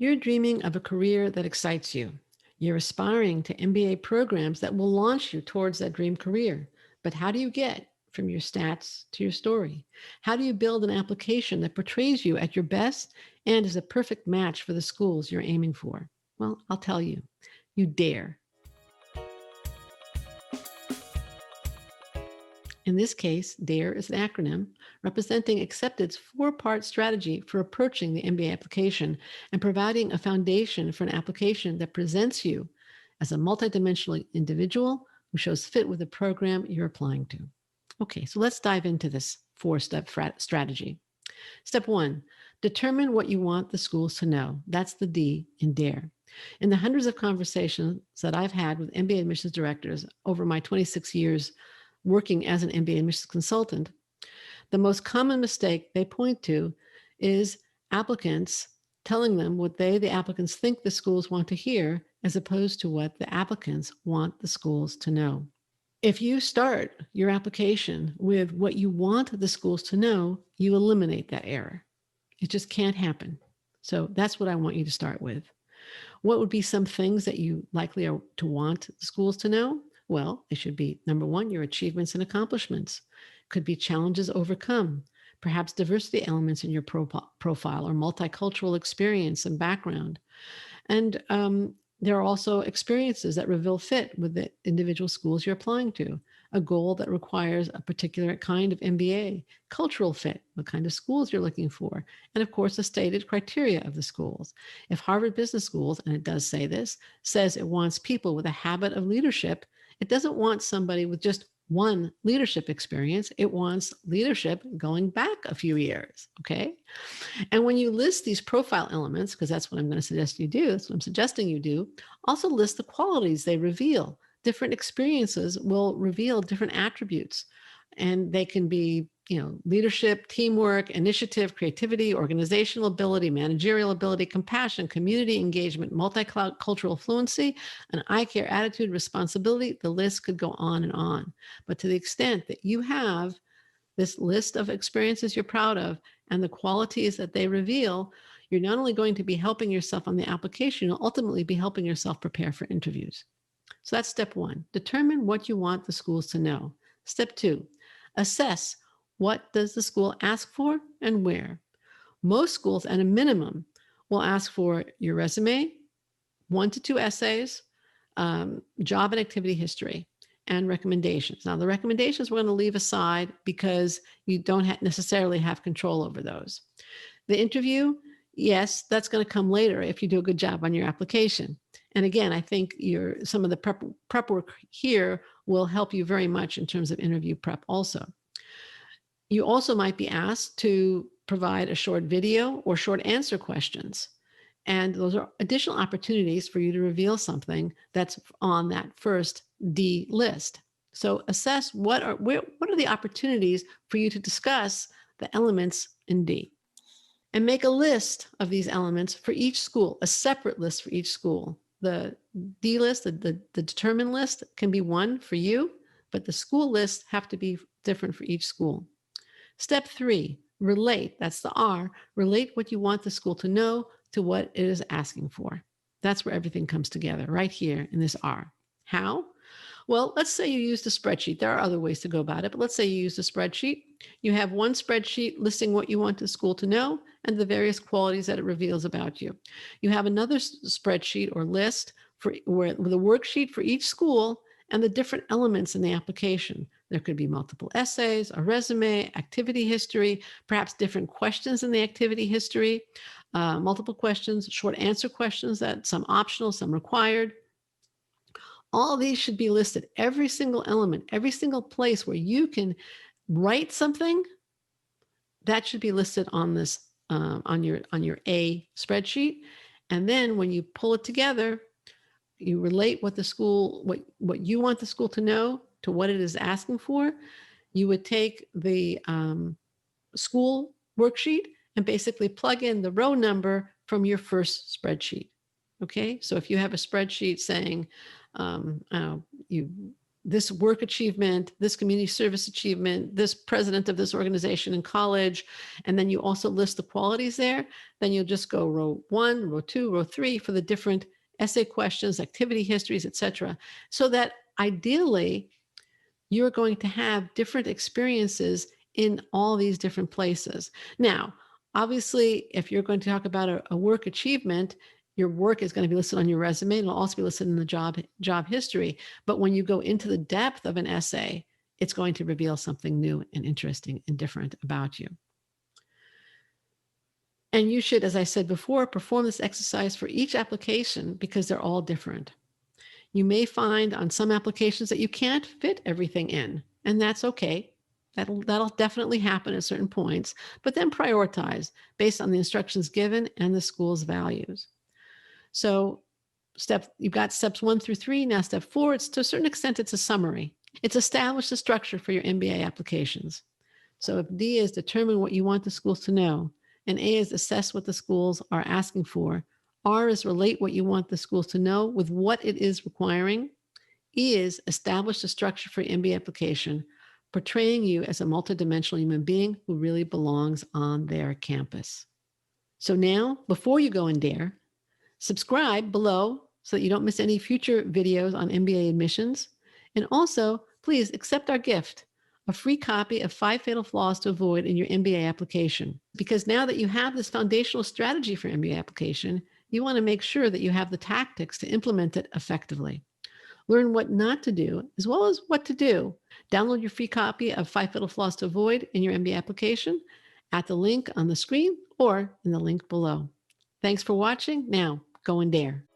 You're dreaming of a career that excites you. You're aspiring to MBA programs that will launch you towards that dream career. But how do you get from your stats to your story? How do you build an application that portrays you at your best and is a perfect match for the schools you're aiming for? Well, I'll tell you, you dare. In this case, D.A.R.E is an acronym representing Accepted's four-part strategy for approaching the MBA application and providing a foundation for an application that presents you as a multidimensional individual who shows fit with the program you're applying to. Okay, so let's dive into this four-step strategy. Step one, determine what you want the schools to know. That's the D in D.A.R.E. In the hundreds of conversations that I've had with MBA admissions directors over my 26 years working as an MBA admissions consultant, the most common mistake they point to is applicants telling them what the applicants think the schools want to hear, as opposed to what the applicants want the schools to know. If you start your application with what you want the schools to know, you eliminate that error. It just can't happen. So that's what I want you to start with. What would be some things that you likely are to want the schools to know? Well, it should be, number one, your achievements and accomplishments. Could be challenges overcome, perhaps diversity elements in your profile or multicultural experience and background. And there are also experiences that reveal fit with the individual schools you're applying to. A goal that requires a particular kind of MBA, cultural fit, what kind of schools you're looking for, and of course, the stated criteria of the schools. If Harvard Business Schools, and it does say this, says it wants people with a habit of leadership, it doesn't want somebody with just one leadership experience. It wants leadership going back a few years, okay? And when you list these profile elements, because that's what I'm going to suggest you do, that's what I'm suggesting you do, also list the qualities they reveal. Different experiences will reveal different attributes, and they can be, leadership, teamwork, initiative, creativity, organizational ability, managerial ability, compassion, community engagement, multicultural fluency, an I care attitude, responsibility. The list could go on and on. But to the extent that you have this list of experiences you're proud of and the qualities that they reveal, you're not only going to be helping yourself on the application, you'll ultimately be helping yourself prepare for interviews. So that's step one. Determine what you want the schools to know. Step two, assess what does the school ask for and where. Most schools, at a minimum, will ask for your resume, 1 to 2 essays, job and activity history, and recommendations. Now, the recommendations we're going to leave aside because you don't necessarily have control over those. The interview, yes, that's going to come later if you do a good job on your application. And again, I think some of the prep work here will help you very much in terms of interview prep also. You also might be asked to provide a short video or short answer questions. And those are additional opportunities for you to reveal something that's on that first D list. So assess what are the opportunities for you to discuss the elements in D. And make a list of these elements for each school, a separate list for each school. The D list, the determined list can be one for you, but the school lists have to be different for each school. Step three, relate. That's the R. Relate what you want the school to know to what it is asking for. That's where everything comes together, right here in this R. How? Well, let's say you used a spreadsheet. There are other ways to go about it, but let's say you used a spreadsheet. You have one spreadsheet listing what you want the school to know and the various qualities that it reveals about you. You have another spreadsheet or list with a worksheet for each school and the different elements in the application. There could be multiple essays, a resume, activity history, perhaps different questions in the activity history, multiple questions, short answer questions, that some optional, some required. All these should be listed. Every single element, every single place where you can write something, that should be listed on this on your A spreadsheet. And then when you pull it together, you relate what the school, what you want the school to know to what it is asking for. You would take the school worksheet and basically plug in the row number from your first spreadsheet. Okay, so if you have a spreadsheet saying you this work achievement, this community service achievement, this president of this organization in college, and then you also list the qualities there, then you'll just go row 1, row 2, row 3 for the different essay questions, activity histories, etc. So that ideally you're going to have different experiences in all these different places. Now, obviously, if you're going to talk about a work achievement, your work is going to be listed on your resume. It'll also be listed in the job history. But when you go into the depth of an essay, it's going to reveal something new and interesting and different about you. And you should, as I said before, perform this exercise for each application because they're all different. You may find on some applications that you can't fit everything in, and that's okay. That'll definitely happen at certain points, but then prioritize based on the instructions given and the school's values. So you've got steps 1 through 3. Now step 4, it's to a certain extent, it's a summary. It's established a structure for your MBA applications. So if D is determine what you want the schools to know, and A is assess what the schools are asking for, R is relate what you want the schools to know with what it is requiring, E is establish a structure for your MBA application, portraying you as a multidimensional human being who really belongs on their campus. So now, before you go and D.A.R.E, subscribe below so that you don't miss any future videos on MBA admissions. And also, please accept our gift, a free copy of 5 Fatal Flaws to Avoid in your MBA application. Because now that you have this foundational strategy for MBA application, you want to make sure that you have the tactics to implement it effectively. Learn what not to do as well as what to do. Download your free copy of 5 Fatal Flaws to Avoid in your MBA application at the link on the screen or in the link below. Thanks for watching. Now, go and D.A.R.E.